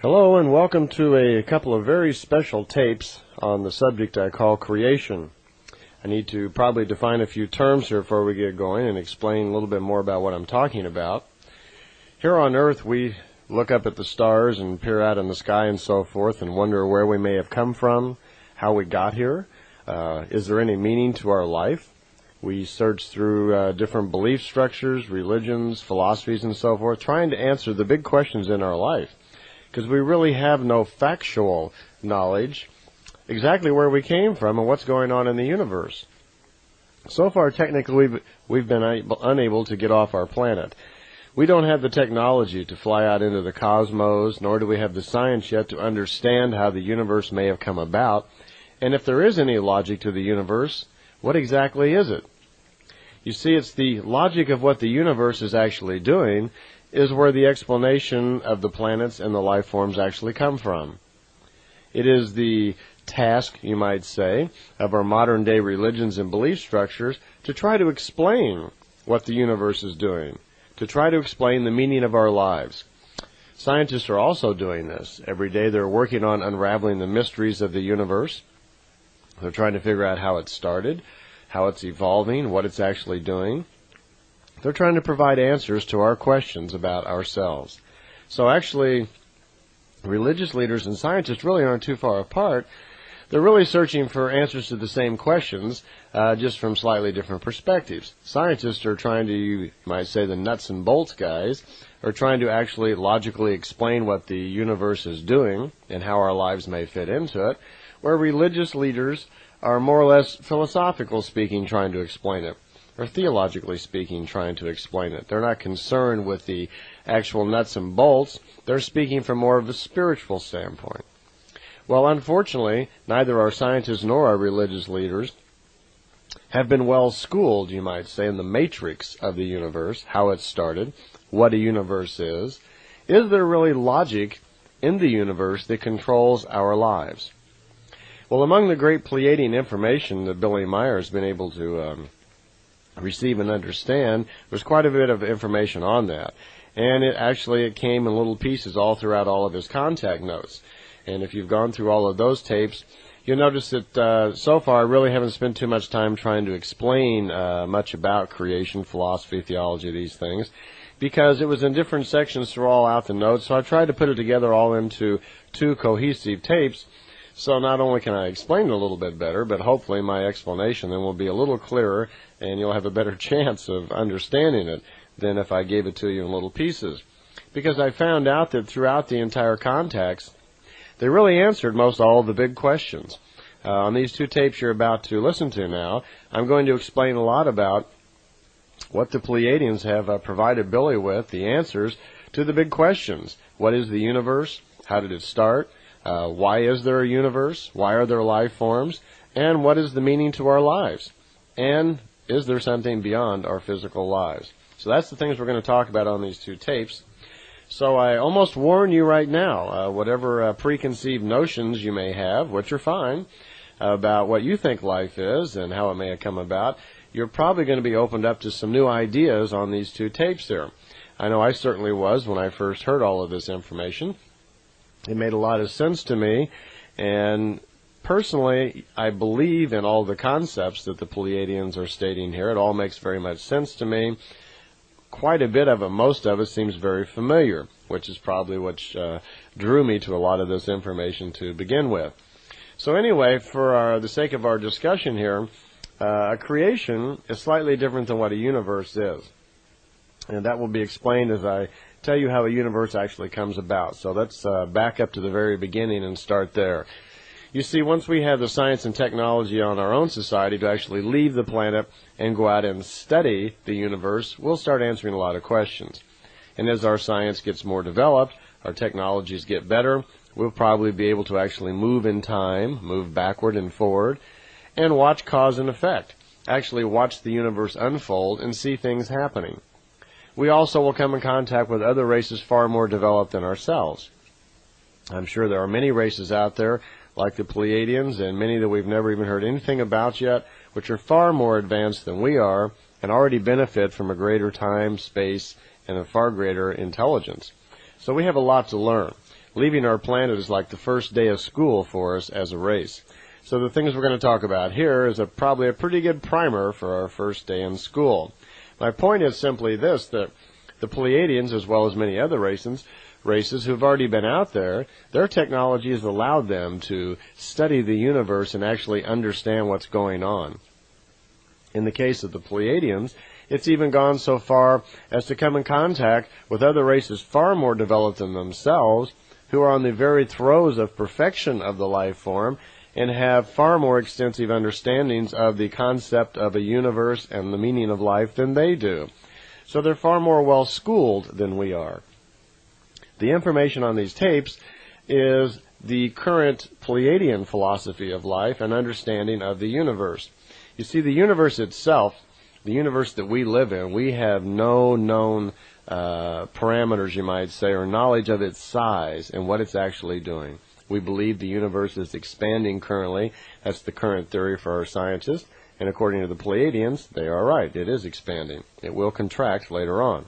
Hello and welcome to a couple of very special tapes on the subject I call creation. I need to probably define a few terms here before we get going and explain a little bit more about what I'm talking about. Here on Earth we look up at the stars and peer out in the sky and so forth and wonder where we may have come from, how we got here, is there any meaning to our life? We search through different belief structures, religions, philosophies and so forth, trying to answer the big questions in our life. Because we really have no factual knowledge exactly where we came from and what's going on in the universe. So far, technically, we've been unable to get off our planet. We don't have the technology to fly out into the cosmos, nor do we have the science yet to understand how the universe may have come about. And if there is any logic to the universe, what exactly is it? You see, it's the logic of what the universe is actually doing is where the explanation of the planets and the life forms actually come from. It is the task, you might say, of our modern-day religions and belief structures to try to explain what the universe is doing, to try to explain the meaning of our lives. Scientists are also doing this. Every day they're working on unraveling the mysteries of the universe. They're trying to figure out how it started, how it's evolving, what it's actually doing. They're trying to provide answers to our questions about ourselves. So actually, religious leaders and scientists really aren't too far apart. They're really searching for answers to the same questions, just from slightly different perspectives. Scientists are trying to, you might say, the nuts and bolts guys, are trying to actually logically explain what the universe is doing and how our lives may fit into it, where religious leaders are more or less philosophical speaking trying to explain it, or theologically speaking trying to explain it. They're not concerned with the actual nuts and bolts. They're speaking from more of a spiritual standpoint. Well, unfortunately, neither our scientists nor our religious leaders have been well schooled, you might say, in the matrix of the universe, how it started, what a universe is. Is there really logic in the universe that controls our lives? Well, among the great Plejaren information that Billy Meier has been able to receive and understand, there's quite a bit of information on that. And it came in little pieces all throughout all of his contact notes. And if you've gone through all of those tapes, you'll notice that so far I really haven't spent too much time trying to explain much about creation, philosophy, theology, these things, because it was in different sections throughout the notes, so I tried to put it together all into two cohesive tapes. So not only can I explain it a little bit better, but hopefully my explanation then will be a little clearer and you'll have a better chance of understanding it than if I gave it to you in little pieces. Because I found out that throughout the entire context, they really answered most all of the big questions. On these two tapes you're about to listen to now, I'm going to explain a lot about what the Plejadians have provided Billy with, the answers to the big questions. What is the universe? How did it start? Why is there a universe? Why are there life forms? And what is the meaning to our lives? And is there something beyond our physical lives? So that's the things we're going to talk about on these two tapes. So I almost warn you right now, whatever preconceived notions you may have, which are fine, about what you think life is and how it may have come about, you're probably going to be opened up to some new ideas on these two tapes here. I know I certainly was when I first heard all of this information. It made a lot of sense to me, and personally, I believe in all the concepts that the Plejadians are stating here. It all makes very much sense to me. Quite a bit of it, most of it, seems very familiar, which is probably what drew me to a lot of this information to begin with. So anyway, for the sake of our discussion here, a creation is slightly different than what a universe is. And that will be explained as I tell you how a universe actually comes about. So let's back up to the very beginning and start there. You see, once we have the science and technology on our own society to actually leave the planet and go out and study the universe, we'll start answering a lot of questions. And as our science gets more developed, our technologies get better, we'll probably be able to actually move in time, move backward and forward, and watch cause and effect. Actually watch the universe unfold and see things happening. We also will come in contact with other races far more developed than ourselves. I'm sure there are many races out there, like the Plejadians, and many that we've never even heard anything about yet, which are far more advanced than we are, and already benefit from a greater time, space, and a far greater intelligence. So we have a lot to learn. leaving our planet is like the first day of school for us as a race. So the things we're going to talk about here is probably a pretty good primer for our first day in school. My point is simply this, that the Plejadians, as well as many other races who've already been out there, their technology has allowed them to study the universe and actually understand what's going on. In the case of the Plejadians, it's even gone so far as to come in contact with other races far more developed than themselves, who are on the very throes of perfection of the life form and have far more extensive understandings of the concept of a universe and the meaning of life than they do. So they're far more well-schooled than we are. The information on these tapes is the current Plejadian philosophy of life and understanding of the universe. You see, the universe itself, the universe that we live in, we have no known parameters, you might say, or knowledge of its size and what it's actually doing. We believe the universe is expanding currently. That's the current theory for our scientists. And according to the Plejadians, they are right. It is expanding. It will contract later on.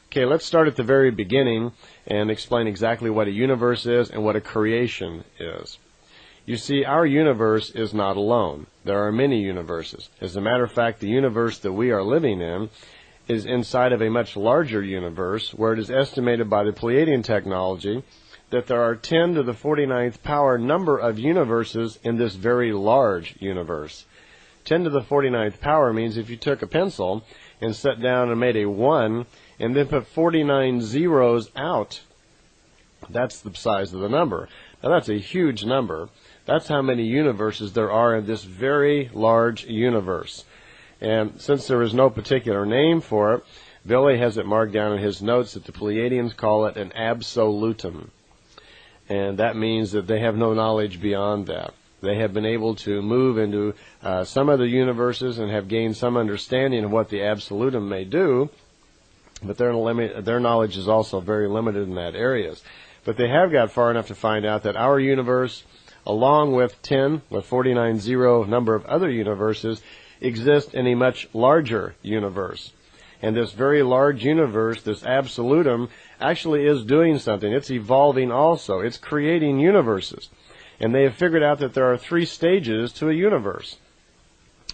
Okay, let's start at the very beginning and explain exactly what a universe is and what a creation is. You see, our universe is not alone. There are many universes. As a matter of fact, the universe that we are living in is inside of a much larger universe, where it is estimated by the Plejadian technology that there are 10 to the 49th power number of universes in this very large universe. 10 to the 49th power means if you took a pencil and sat down and made a 1 and then put 49 zeros out, that's the size of the number. Now that's a huge number. That's how many universes there are in this very large universe. And since there is no particular name for it, Billy has it marked down in his notes that the Plejadians call it an absolutum. And that means that they have no knowledge beyond that. They have been able to move into some other universes and have gained some understanding of what the absolutum may do, but their knowledge is also very limited in that areas. But they have got far enough to find out that our universe, along with 10, with 49 zero number of other universes, exist in a much larger universe. And this very large universe, this absolutum, actually is doing something. It's evolving also. It's creating universes. And they have figured out that there are 3 stages to a universe.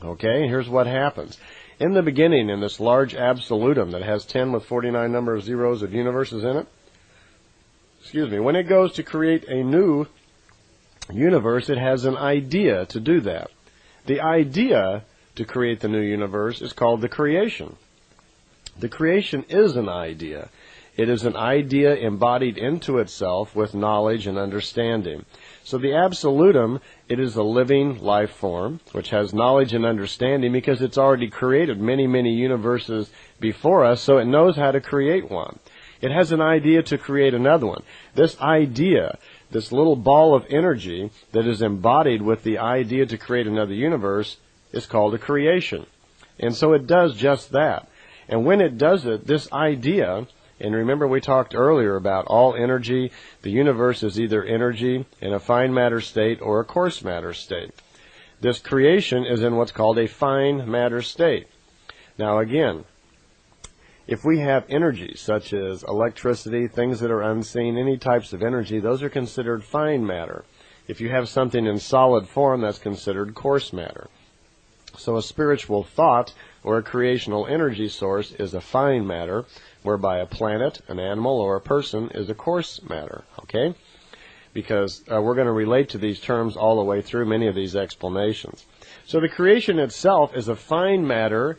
Okay, here's what happens. In the beginning, in this large absolutum that has 10 with 49 number of zeros of universes in it, when it goes to create a new universe, it has an idea to do that. The idea to create the new universe is called the creation. The creation is an idea. It is an idea embodied into itself with knowledge and understanding. So the absolutum, it is a living life form which has knowledge and understanding because it's already created many, many universes before us, so it knows how to create one. It has an idea to create another one. This idea, this little ball of energy that is embodied with the idea to create another universe, is called a creation. And so it does just that. And when it does it, this idea, and remember we talked earlier about all energy, the universe is either energy in a fine matter state or a coarse matter state. This creation is in what's called a fine matter state. Now again, if we have energy such as electricity, things that are unseen, any types of energy, those are considered fine matter. If you have something in solid form, that's considered coarse matter. So a spiritual thought or a creational energy source is a fine matter, whereby a planet, an animal, or a person is a coarse matter, okay? Because we're going to relate to these terms all the way through many of these explanations. So the creation itself is a fine matter